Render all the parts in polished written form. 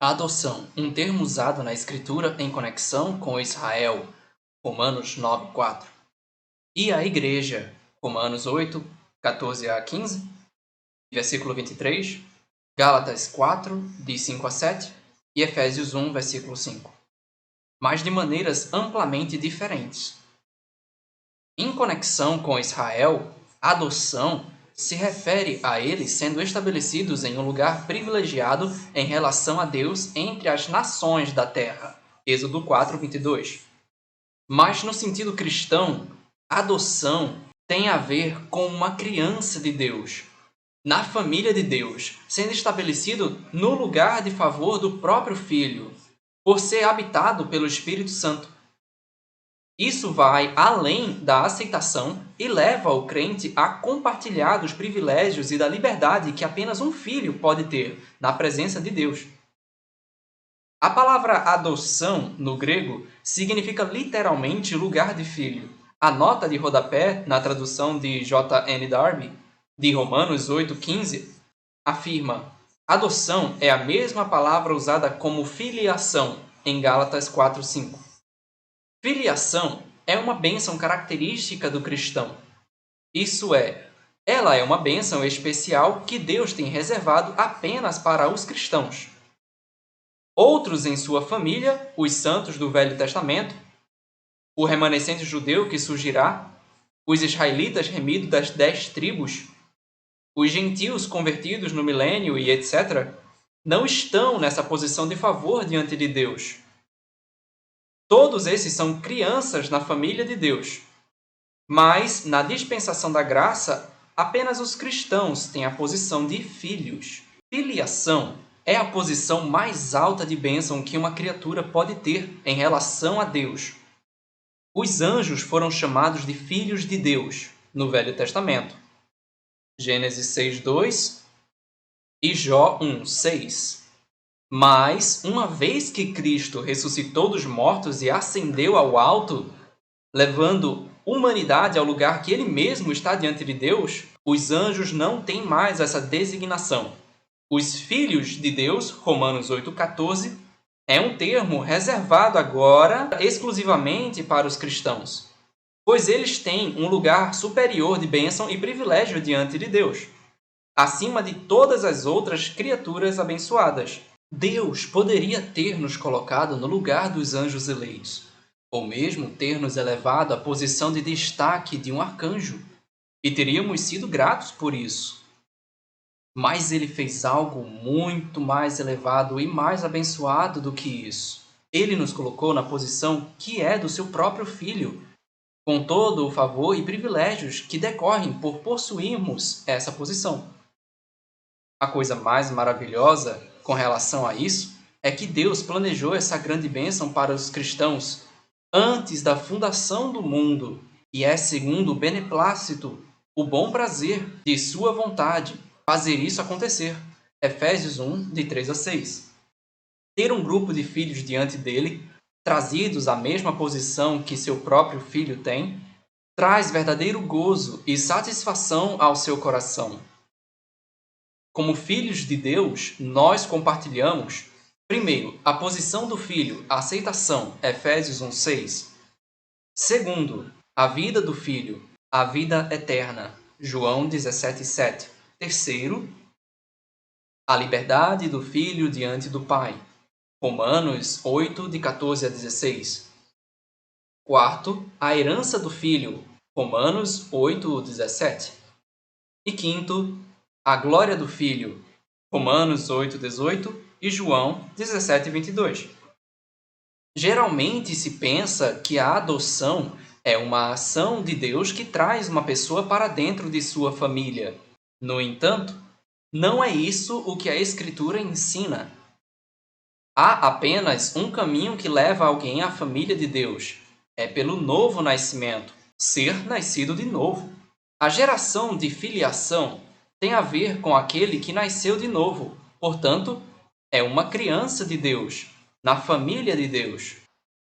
A adoção, um termo usado na Escritura em conexão com Israel, Romanos 9:4, e a Igreja, Romanos 8:14 a 15, versículo 23, Gálatas 4, de 5 a 7 e Efésios 1, versículo 5, mas de maneiras amplamente diferentes. Em conexão com Israel, a adoção se refere a eles sendo estabelecidos em um lugar privilegiado em relação a Deus entre as nações da terra. Êxodo 4:22. Mas no sentido cristão, a adoção tem a ver com uma criança de Deus, na família de Deus, sendo estabelecido no lugar de favor do próprio Filho, por ser habitado pelo Espírito Santo. Isso vai além da aceitação e leva o crente a compartilhar dos privilégios e da liberdade que apenas um filho pode ter na presença de Deus. A palavra adoção, no grego, significa literalmente lugar de filho. A nota de rodapé, na tradução de J.N. Darby, de Romanos 8:15, afirma: adoção é a mesma palavra usada como filiação em Gálatas 4:5. Filiação é uma bênção característica do cristão. Isso é, ela é uma bênção especial que Deus tem reservado apenas para os cristãos. Outros em sua família, os santos do Velho Testamento, o remanescente judeu que surgirá, os israelitas remidos das 10 tribos, os gentios convertidos no milênio e etc., não estão nessa posição de favor diante de Deus. Todos esses são crianças na família de Deus. Mas, na dispensação da graça, apenas os cristãos têm a posição de filhos. Filiação é a posição mais alta de bênção que uma criatura pode ter em relação a Deus. Os anjos foram chamados de filhos de Deus no Velho Testamento. Gênesis 6:2 e Jó 1:6. Mas, uma vez que Cristo ressuscitou dos mortos e ascendeu ao alto, levando humanidade ao lugar que ele mesmo está diante de Deus, os anjos não têm mais essa designação. Os filhos de Deus, Romanos 8:14, é um termo reservado agora exclusivamente para os cristãos, pois eles têm um lugar superior de bênção e privilégio diante de Deus, acima de todas as outras criaturas abençoadas. Deus poderia ter nos colocado no lugar dos anjos eleitos, ou mesmo ter nos elevado à posição de destaque de um arcanjo, e teríamos sido gratos por isso. Mas ele fez algo muito mais elevado e mais abençoado do que isso. Ele nos colocou na posição que é do seu próprio Filho, com todo o favor e privilégios que decorrem por possuirmos essa posição. A coisa mais maravilhosa com relação a isso é que Deus planejou essa grande bênção para os cristãos antes da fundação do mundo, e é segundo o beneplácito, o bom prazer de sua vontade, fazer isso acontecer. Efésios 1, de 3 a 6. Ter um grupo de filhos diante dele, trazidos à mesma posição que seu próprio filho tem, traz verdadeiro gozo e satisfação ao seu coração. Como filhos de Deus, nós compartilhamos, primeiro, a posição do filho, a aceitação, Efésios 1:6. Segundo, a vida do filho, a vida eterna, João 17:7. Terceiro, a liberdade do filho diante do pai, Romanos 8, de 14 a 16. Quarto, a herança do filho, Romanos 8, 17. E quinto, a glória do filho, Romanos 8, 18 e João 17, 22. Geralmente se pensa que a adoção é uma ação de Deus que traz uma pessoa para dentro de sua família. No entanto, não é isso o que a Escritura ensina. Há apenas um caminho que leva alguém à família de Deus. É pelo novo nascimento, ser nascido de novo. A geração de filiação tem a ver com aquele que nasceu de novo. Portanto, é uma criança de Deus, na família de Deus,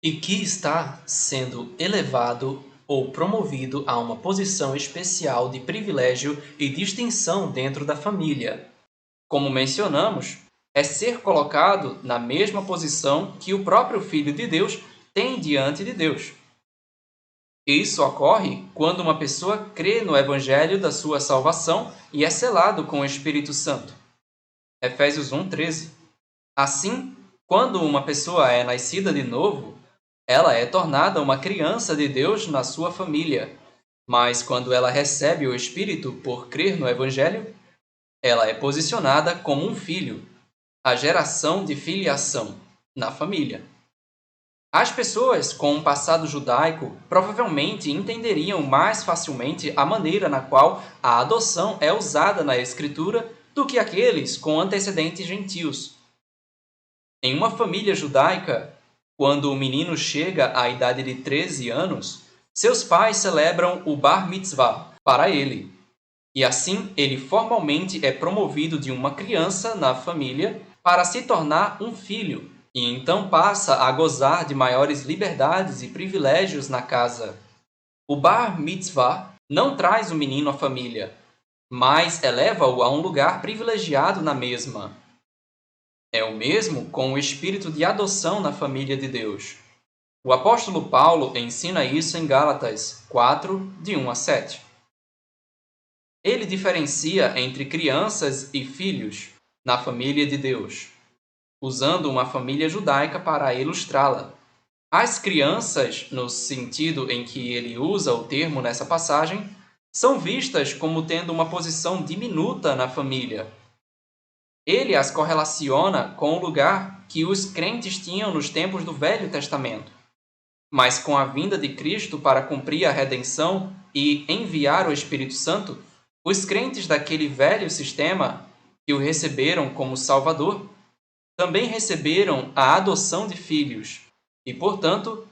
e que está sendo elevado ou promovido a uma posição especial de privilégio e distinção dentro da família. Como mencionamos, é ser colocado na mesma posição que o próprio Filho de Deus tem diante de Deus. Isso ocorre quando uma pessoa crê no Evangelho da sua salvação e é selado com o Espírito Santo. Efésios 1:13. Assim, quando uma pessoa é nascida de novo, ela é tornada uma criança de Deus na sua família. Mas quando ela recebe o Espírito por crer no Evangelho, ela é posicionada como um filho, a geração de filiação, na família. As pessoas com um passado judaico provavelmente entenderiam mais facilmente a maneira na qual a adoção é usada na Escritura do que aqueles com antecedentes gentios. Em uma família judaica, quando o menino chega à idade de 13 anos, seus pais celebram o Bar Mitzvah para ele. E assim, ele formalmente é promovido de uma criança na família para se tornar um filho, e então passa a gozar de maiores liberdades e privilégios na casa. O Bar Mitzvah não traz o menino à família, mas eleva-o a um lugar privilegiado na mesma. É o mesmo com o espírito de adoção na família de Deus. O apóstolo Paulo ensina isso em Gálatas 4, de 1 a 7. Ele diferencia entre crianças e filhos na família de Deus, usando uma família judaica para ilustrá-la. As crianças, no sentido em que ele usa o termo nessa passagem, são vistas como tendo uma posição diminuta na família. Ele as correlaciona com o lugar que os crentes tinham nos tempos do Velho Testamento. Mas com a vinda de Cristo para cumprir a redenção e enviar o Espírito Santo, os crentes daquele velho sistema, que o receberam como Salvador, também receberam a adoção de filhos e, portanto,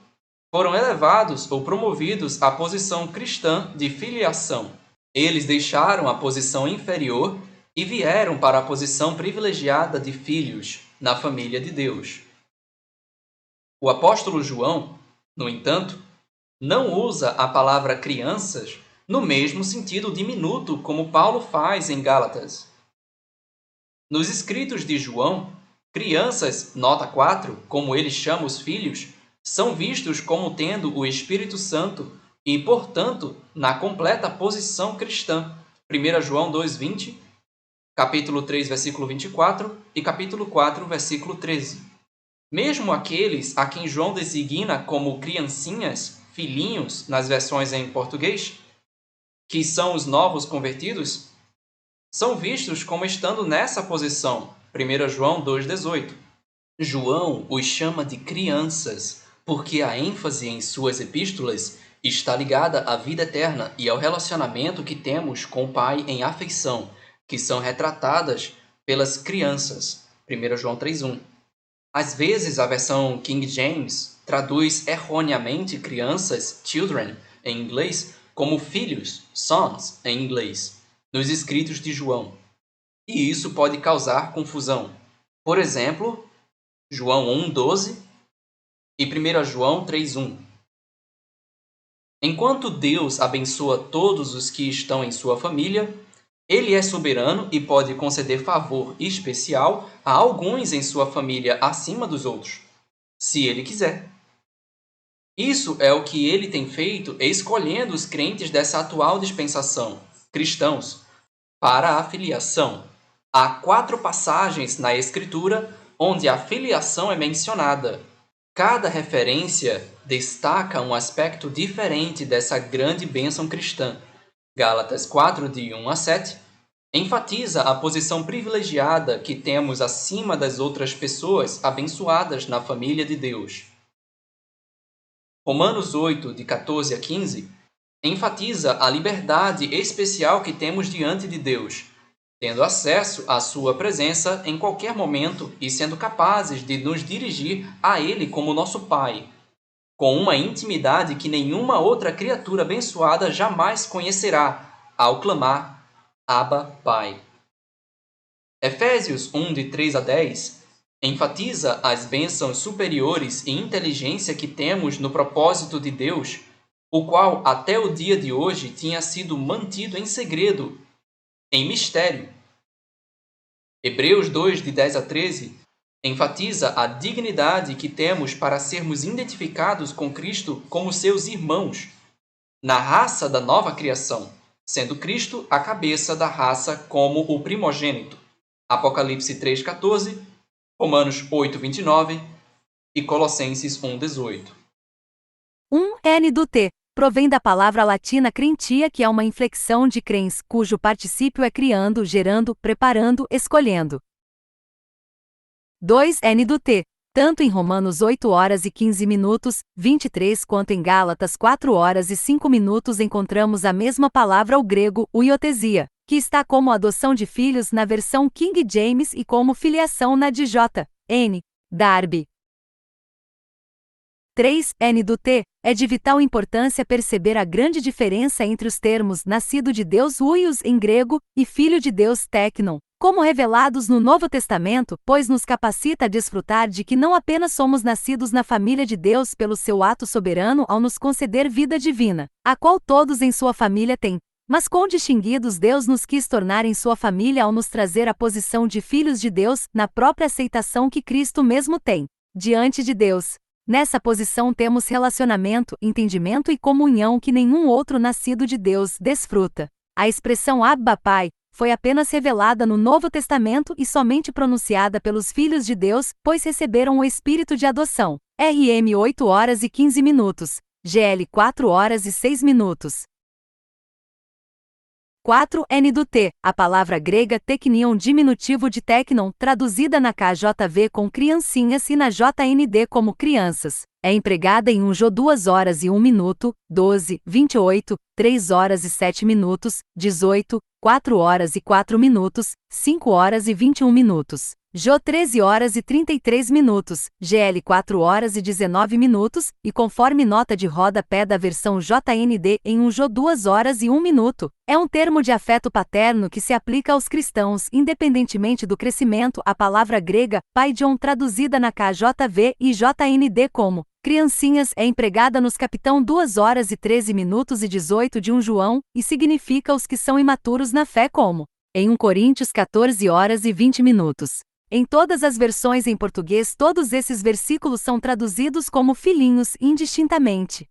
foram elevados ou promovidos à posição cristã de filiação. Eles deixaram a posição inferior e vieram para a posição privilegiada de filhos na família de Deus. O apóstolo João, no entanto, não usa a palavra crianças no mesmo sentido diminuto como Paulo faz em Gálatas. Nos escritos de João, crianças, nota 4, como ele chama os filhos, são vistos como tendo o Espírito Santo e, portanto, na completa posição cristã. 1 João 2:20, capítulo 3, versículo 24 e capítulo 4, versículo 13. Mesmo aqueles a quem João designa como criancinhas, filhinhos, nas versões em português, que são os novos convertidos, são vistos como estando nessa posição. 1 João 2,18. João os chama de crianças, porque a ênfase em suas epístolas está ligada à vida eterna e ao relacionamento que temos com o Pai em afeição, que são retratadas pelas crianças. 1 João 3,1. Às vezes, a versão King James traduz erroneamente crianças, children, em inglês, como filhos, sons, em inglês, nos escritos de João. E isso pode causar confusão. Por exemplo, João 1,12 e 1 João 3,1. Enquanto Deus abençoa todos os que estão em sua família, Ele é soberano e pode conceder favor especial a alguns em sua família acima dos outros, se Ele quiser. Isso é o que Ele tem feito escolhendo os crentes dessa atual dispensação, cristãos, para a filiação. Há 4 passagens na Escritura onde a filiação é mencionada. Cada referência destaca um aspecto diferente dessa grande bênção cristã. Gálatas 4, de 1 a 7, enfatiza a posição privilegiada que temos acima das outras pessoas abençoadas na família de Deus. Romanos 8, de 14 a 15, enfatiza a liberdade especial que temos diante de Deus, tendo acesso à sua presença em qualquer momento e sendo capazes de nos dirigir a Ele como nosso Pai, com uma intimidade que nenhuma outra criatura abençoada jamais conhecerá, ao clamar, Abba, Pai. Efésios 1, de 3 a 10, enfatiza as bênçãos superiores e inteligência que temos no propósito de Deus, o qual até o dia de hoje tinha sido mantido em segredo, em mistério. Hebreus 2, de 10 a 13, enfatiza a dignidade que temos para sermos identificados com Cristo como seus irmãos, na raça da nova criação, sendo Cristo a cabeça da raça como o primogênito. Apocalipse 3,14, Romanos 8, 29 e Colossenses 1, 18. N do T provém da palavra latina crentia, que é uma inflexão de crens, cujo particípio é criando, gerando, preparando, escolhendo. 2 N do T, tanto em Romanos 8 horas e 15 minutos, 23, quanto em Gálatas 4 horas e 5 minutos encontramos a mesma palavra, o grego, uiotesia, que está como adoção de filhos na versão King James e como filiação na de J. N. Darby. 3 N do T, é de vital importância perceber a grande diferença entre os termos nascido de Deus huios em grego e filho de Deus teknon, como revelados no Novo Testamento, pois nos capacita a desfrutar de que não apenas somos nascidos na família de Deus pelo seu ato soberano ao nos conceder vida divina, a qual todos em sua família têm, mas quão distinguidos Deus nos quis tornar em sua família ao nos trazer a posição de filhos de Deus na própria aceitação que Cristo mesmo tem diante de Deus. Nessa posição temos relacionamento, entendimento e comunhão que nenhum outro nascido de Deus desfruta. A expressão Abba Pai foi apenas revelada no Novo Testamento e somente pronunciada pelos filhos de Deus, pois receberam o Espírito de adoção. RM 8 horas e 15 minutos, GL 4 horas e 6 minutos. 4 N do T, a palavra grega teknion, diminutivo de teknon, traduzida na KJV com criancinhas e na JND como crianças, é empregada em Jó 2 horas e 1 minuto, 12, 28, 3 horas e 7 minutos, 18, 4 horas e 4 minutos, 5 horas e 21 minutos. Jó 13 horas e 33 minutos, GL 4 horas e 19 minutos, e conforme nota de rodapé da versão JND em Jó 2 horas e 1 minuto, é um termo de afeto paterno que se aplica aos cristãos, independentemente do crescimento. A palavra grega, paidion, traduzida na KJV e JND como criancinhas, é empregada nos capitão 2 horas e 13 minutos e 18 de João, e significa os que são imaturos na fé como em 1 Coríntios 14 horas e 20 minutos. Em todas as versões em português, todos esses versículos são traduzidos como filhinhos indistintamente.